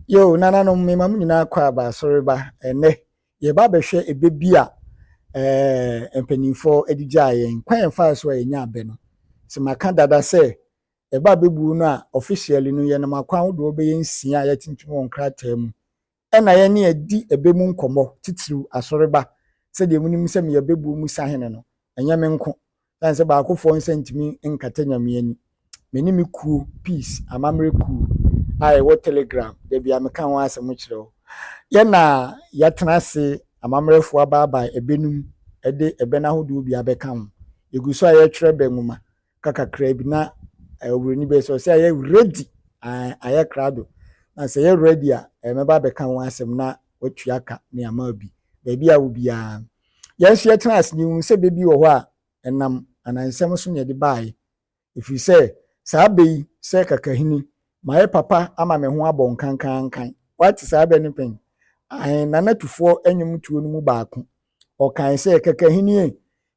Yo, nana no me mamu nyina kwa ba soreba ene ye ba behwe ebebi a empanimfo edigya yen kwan fa so enya abe no se maka dada se e ba bebu no a officially no ye na makwan wo do be yensia ya tintim won krata mu ena ye ne edi ebe mu nkomo titiru asoreba se de munim se me ye bebu mu sahene no enya me nko dan se ba akofo nsantimi nkata nyame ani meni me ku peace amamre ku ai wo telegram de bia me kan wa asem kire ye na yatena se amamrefo ababa ebenum ede ebena hodo bia bekam eguso aye twere benwuma kakakra bi na owurani be so say aye ready aye krado na say aye ready a meba bekan wa asem na watuaka ne ama bi da bia wo bia yenso yatena ase ni se bebi wo ho a enam anansem so ne de bae ifi say sa bei se kakahini my papa ama me ho abon kankan what say be ni pen ai nanatufo enyum tuo no mu baako o kan se kakahini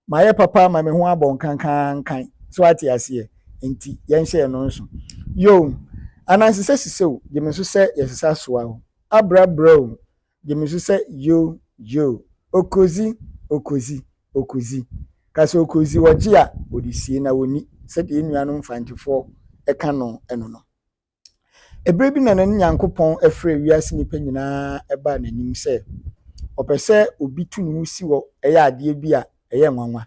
my papa ama me ho abon kankan so ati ase enti yenhye no nso yo ananse sesisew gemi so se yesesa soa ho abra bro gemi so se yo okozi kase okozi woje a odisie na woni se de enuanom fantifo eka no eno no ebere bi na nan Nyankopon afre wiase nipa nyina eba nanim se opese obi tu nu si wo eya ade bi a eye nwanwa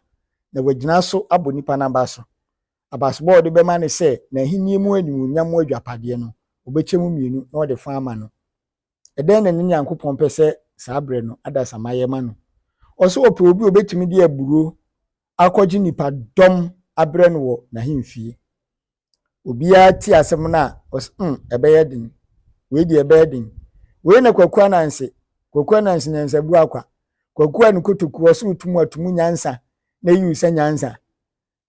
na wagina so abo nipa na baso abasbo de be ma ne se na hinie mu animu nyam adwapade no obechemu mienu na ode fa ama no eden na Nyankopon pese sabre no adasa maye ma no oso ope obi obetumi de aburo akogi nipa dom abre no wo na himfie obia ti asem na ebeye din we di ebeye din we na kwaku ananse nyansa bu akwa kwaku an kotoku oso tumu atumu nyansa na yi usa nyansa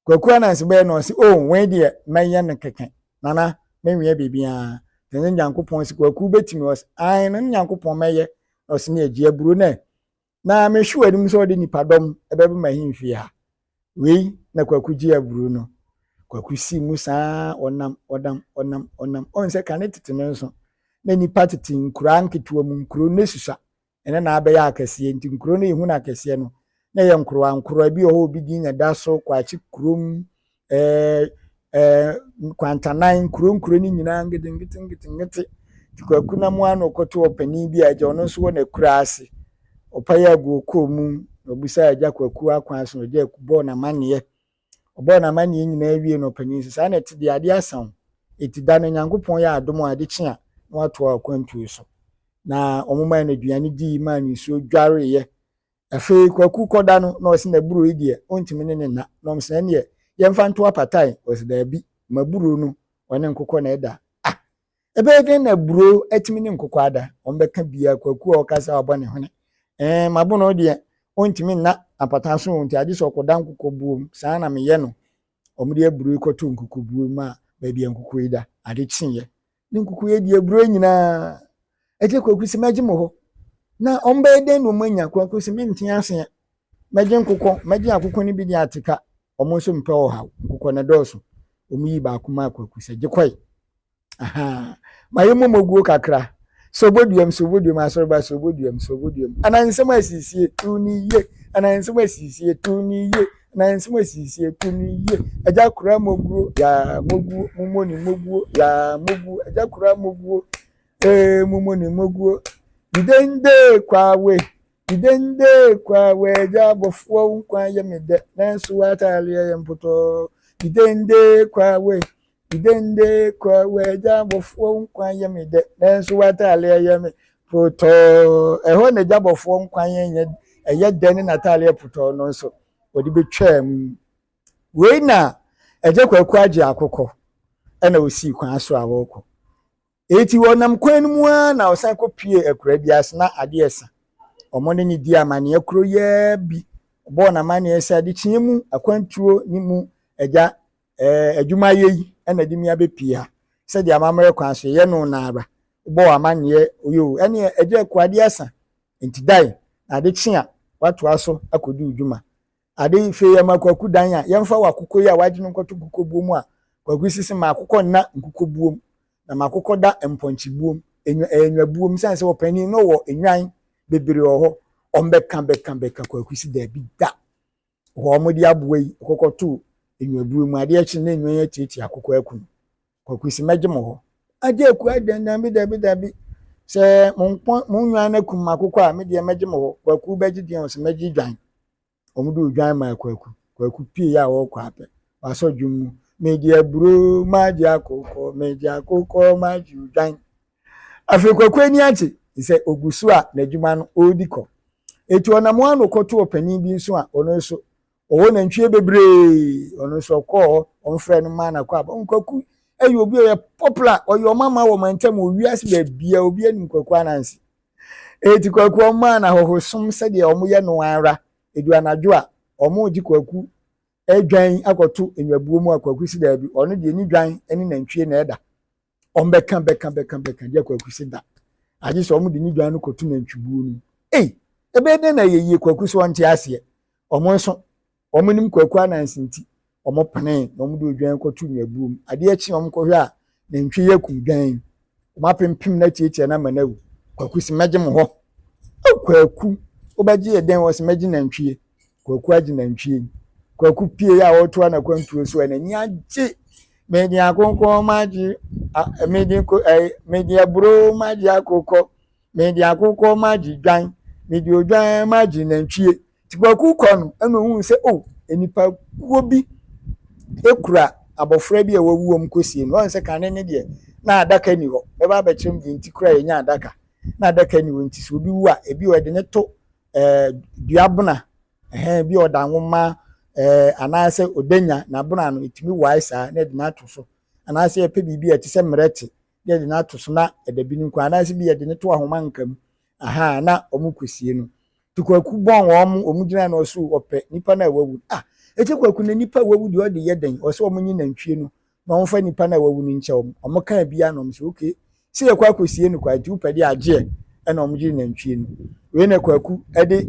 kwaku ananse be no se we di menya ne keken nana menwe bibia tene Nyankopon se kwaku betimi os ai no Nyankopon meye os ne agi aburo na mehwe anim so de nipadom ebebe mahimfie ha we na kwaku gi aburo no kwaku si musa onam onse kanetete nso na nipa tete nkura nketewa mu nkuro nesusa ene na abeya akase enti nkuro no ihu na akase no na ye nkuro bi ho bi din da so kwachi kurom kwantanan nkuro ni nyina ngete kwaku na mu ano koto opani bi aje ono so wo na kura ase opaya gu komu obusa aja kwaku akwan so je kubo na mane obo na mani nyina awie no panyin sa na ti de ade asan eti da no Nyankopon ya adom ade kye a na wato akwantu so na omoma na aduane di mani so dware ye afi kwaku koda no na osi na buru idie ontimi ne na no mse ne ye mfa nto apatai osi da bi maburu no one nkokọ na eda ebe den na buru etimi ne nkokọ ada ombeka bia kwaku o kasa abone hone mabu no de ontimi na apata so nti ade so koda nkokọ buom saa na meye no omde aburu ikoto nkokọ buom a ba bia nkokọ ida ade kyenye ne nkokọ ye di aburu nyina eje kwaku si maji mo ho na ombe den no manya kwaku si mentia ase maji nkokọ maji akokọ ni bi di atika omo so mpe oha nkokọ na doso omuyi ba akoma kwaku se gikoi maye moguo kakra soboduam asorba soboduam anansem asisie tuniye anansem asisie tuniye anansem asisie tuniye aja kura moguo ya moguo mumoni moguo ya moguo aja kura moguo mumoni moguo didende kwawe ja bofo nkwa yemede nanso watale yempoto didende kwawe ja bofo nkwa yemede nanso watale yeme poto eho na ja bofo nkwa eye den na tale poto no nso odi betwam we na eje kwaku age akokọ ena osi kwan aso awoko eti wonam kwan mu na osan kopie akura bi asna ade esa omone ni di amane akuro ye bi bo na mane esa ade chiemu akwantuo ni mu eja adwuma yeyi ena di mi abepia se di amamre kwan so ye no na aba bo amane oyo ene eja kwade asa enti dai ade chia watu aso akodi udwuma ade fe ya makwaku dan a yemfa wakokọ ya waje no nkoto kokọ buom a kwaku sisi makokọ na nkokọ buom na makokọ da emponchi buom enwabuom sanse opanin no wo enwan bebre ho beka Kwaku si da bi da wo mo di aboyi kokoto enwabuom ade a chi na enwan atieti akoko akunu Kwaku si megye mo ho ade aku adandan bi da bi se mo nwan na kum akoko a me de megye mo ho Kwaku begye de o se megye dwan omudu dwan ma Kwaku pie ya wo kwa ape waso dwum meji aburo maji akoko maji dwan afi Kwaku ani ache se ogusu a n'adwuma no odiko eti onamo ano koto opanin bi nso a ono so owo na ntwie bebre ono so ko onfre no ma na kwa ba Kwaku ayi obi o popular oyo mama wo mantem owiase ba bia obi ani Kwaku anansi eti Kwaku o ma na hohosom se de omo ye no ara edu anadwo a omo di Kwaku edwan akoto enwabuo mu Kwaku si da bi ono de ni dwan ani na ntwie na eda ombeka beka de Kwaku si da aje so omo de ni dwan no koto na ntwibuo nu ebe de na yeye Kwaku so nte ase omo nso omo nim Kwaku anansi nti omo pane na omo de dwan koto enwabuo mu ade achi omo kohwe a na ntwie yakum dwan omo pempem na tietie na manawu Kwaku si megye mo ho Kwaku obaji eden wo si megye na ntwie Kwaku agi na ntwie Kwaku pie ya woto na kwantuo so na ni age medi akoko maji medi aburo maji akoko medi akoko maji dwan medi odwan maji na ntwie ti Kwaku kɔ no eno hu se enipa kuo bi ekura abofra bi a wawuom kosie no on se kane ne de na adaka ni ho be ba bekyem di nti kura yenya adaka na adaka ni ho nti so bi wu a ebi wede ne to duabona bi oda nwoma anase odenya na bona no etimi waisa na de na to so anase epe bibi ati se mrete de na to so na edabi ni kwa anase bi de ne to ahoma nkam na omukosie no ti Kwaku bon omu gina na osu ope nipa na wawu eti Kwaku na nipa wawu de ode yeden o se omunyi na ntwie no na onfa nipa na wawu ni nche omo kan bia na omo se okay se yakwa akosie no kwa ti upede age na omu gina na ntwie no we na Kwaku ede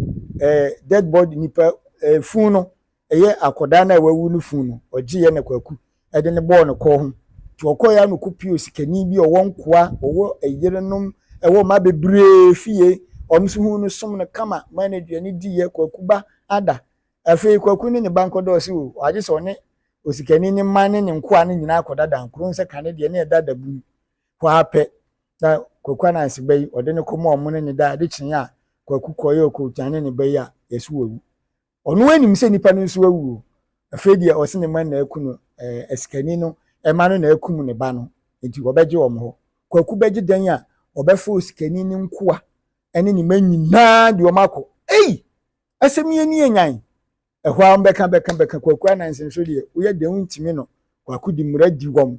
dead body nipa fun no eye akoda na wawu no fun no ogie ye na Kwaku ede ne ball no ko ho ti okoya no kopio sikani bi owo nkoa owo eyerenom ewo ma bebre fie omsu hu no som no kama manage ni di ye Kwaku ba ada afi Kwaku ni ne banko do si o age so ne osikani ni mane ne nkoa ne nyina akoda dan kro nse kane de ne dada bu kwa ape da Kwaku anansi bai ode ne komo omo ne da ade kyen a Kwaku koyo ko tane ne bai a yesu wawu onu anim se nipa no nso wawu afi de o se ne man na akuno esikani no ema no na akum ne ba no enti obegye omo ho Kwaku begye dan a obefo osikani ni nkoa ene ni manyina de omako asemi ani enyan ehwa mbeka Kwaku anansi nso de uye de untimi no Kwaku di muradi wom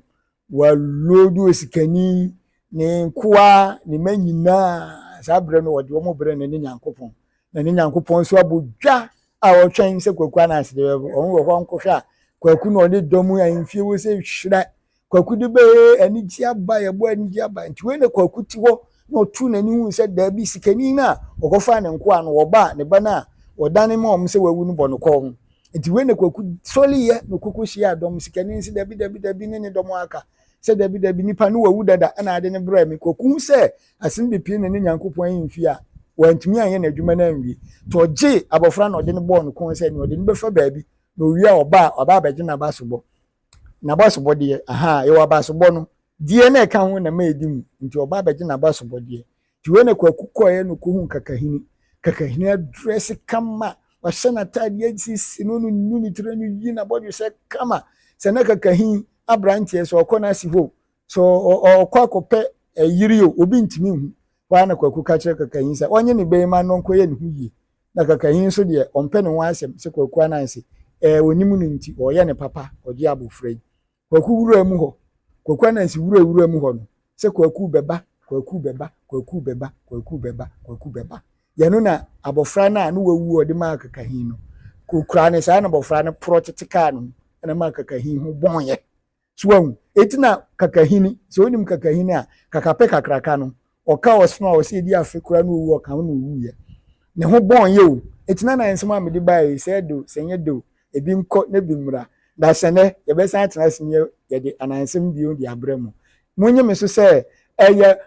wa lodu osikani ne nkoa ne manyina sabre no wode omo bre ne Nyankopon na ne Nyankopon so abodwa a wo twen se Kwaku anansi de on wo ho nkwohwa Kwaku no de domu anfie wo se hwira Kwaku de be anigi aba ye bo anigi aba nti we ne Kwaku ti wo no tu na ni hu se da bi sikani na ogofa ne nkoa no wo ba ne ba na odane ma om se wawu no bono ko ho nti we ne Kwaku soli ye no Kwaku hia dom sikani nsi dabi ne dom aka se dabi nipa no wawu dada na ade ne bra me Kwaku se asim bepie ne Nyankopon yimfi a wantumi anye na adwuma na nwi to je abofra na ode ne bo no ko se ne ode ne befa baabi no wi a oba beje na basobo de ye wa basobo no die na ka ho na ma edim nti oba beje na basobo de ti we ne Kwaku koye no ko hu kakahini address kama washana tadi yesi no ni trenu yi na body se kama se na kakahin abrantie so okona si ho so okwa kope yirio obi ntimi hu wa na Kwaku ka kire kakahin se onye ne beima no nkoye ne hu yi na kakahin so de ompe ne ho asem se Kwaku anansi onimu no nti oye ne papa oje abofrei Kwaku wura mu ho Kwaku anansi wura mu ho no se Kwaku beba yanu na abofra na no wawu ode ma kakahin no kokura ne sa na abofra ne protetika no na ma kakahin ho bonye so etina kakahin so onim kakahin a kakape kakraka no oka osno o se di afekura no wu oka no wu ye ne ho bonye o etina na nsema me di bai se do senye do ebi nko na bi mura da sene ye be san tena sinye ye de anansem bi o di abremu munye me so se eye